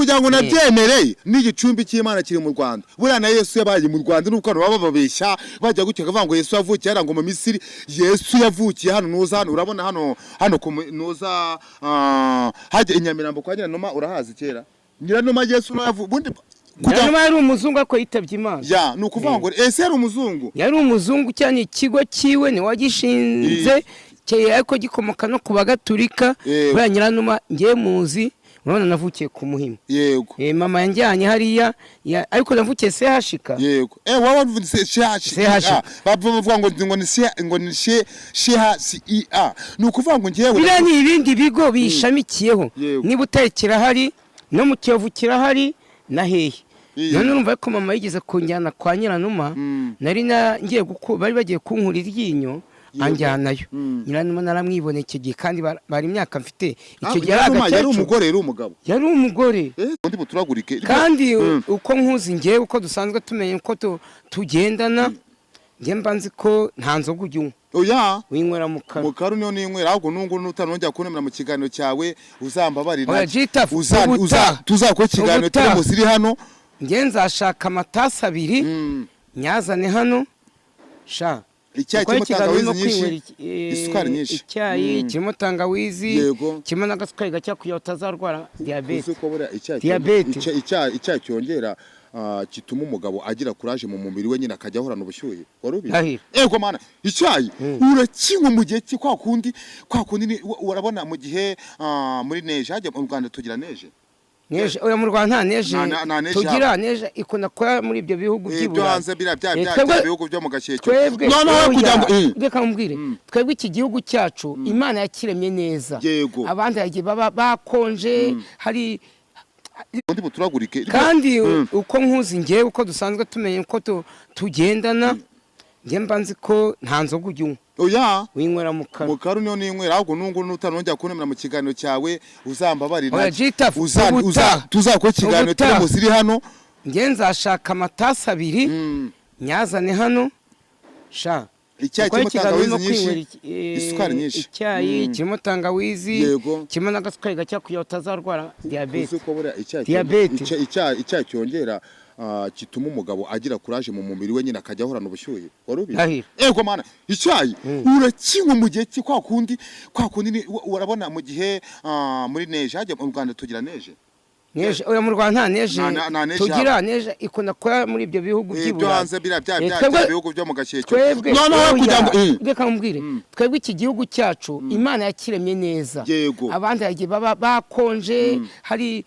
kugira ngo nabyemereye n'igicumbi cy'Imana kiri mu Rwanda buriya na Yesu yabaye mu Rwanda nuko baba babeshya bajya gutya kavuga ngo Yesu yavukiye ngo mu Misiri. Yesu yavukiye hano nuza hano urabona hano ku nuza hajya Inyamirambo kwa Nyiranuma urahazi kera Nyiranuma Yesu bundi Nyiranuma yari umuzungu ako yitabye Imana ya nukuvuga ngo ese yari umuzungu cyane ikigo kiwe ni wagishinze ariko gikomoka no ku Bagaturika buriya Nyiranuma ngiye muzi urabona navukiye ku Muhima yego mama yanjyanye hariya ariko navukiye sehashika yego wowe wavuze sehashika bavuga ngo ni sheha nukuvuga ngo ngiye biriya ni ibindi bigo bishamikiyeho niba utekera hari no mu Kiyovu kirahari na hehe none urumva ko mama yigeze kunjyana kwa Nyiranuma nari ngiye bari bagiye kunkura iryinyo anjyanayo Nyiranuma naramwibone icyo gihe kandi bari imyaka mfite icyo gihe yari umugore yari umugabo yari umugore undi buturagurike kandi uko nkuzi ngiye uko dusanzwe tumenye uko tugendana ngiye mbanzi ko nta nzoga ujyunywa oya winywera mu karu niyo ninywera ahubwo nungu nutanongera kunemera mu kiganiro cyawe uzambabarira tuzakora ikiganiro turi musiri hano ngiye nzashaka amatasi 2 nyazane hano sha icyayi kirimo tangawizi nyinshi isukari nyinshi icyayi kirimo tangawizi kirimo n'agasukari gake kugira utazarwara diabete icyayi cyongera kituma umugabo agira courage mu mubiri we nyine akajya ahorana ubushyuhe warubizi ego mana icyayi urakinywa mu gihe kwa kundi urabona mu gihe muri neje hajya mu Rwanda tugira neje oya mu Rwanda nta neje tugira neje ikona kwa muri ibyo bihugu by'Iburayi hanze bya bihugu byo mu Gashyekyo reka mbwire twebwe iki gihugu cyacu Imana yakiremye neza abandi yagiye bakonje hari undi buturagurike kandi uko nkuzi ngiye uko dusanzwe tumenye uko tugendana ngiye mbanzi ko nta nzoga ujyunywa oya winywera mu karu niyo ninywera ahubwo nungu nutanongera kunemera mu kiganiro cyawe uzambabarira tuzakora ikiganiro turi musiri hano ngiye nzashaka amatasi 2 nyazane hano sha icyayi kirimo tangawizi nyinshi isukari nyinshi icyayi kirimo tangawizi kirimo n'agasukari gake kugira utazarwara diabete icyayi cyongera kituma umugabo agira courage mu mubiri we nyine akajya ahorana ubushyuhe warubizi ego mana icyayi urakinywa mu gihe kwa kundi urabona mu gihe muri neje hajya mu Rwanda tugira neje oya mu Rwanda nta neje tugira neje ikona kwa muri ibyo bihugu by'Iburayi hanze bya bihugu byo mu Gashyekyo reka mbwire twebwe iki gihugu cyacu Imana yakiremye neza abandi yagiye bakonje hari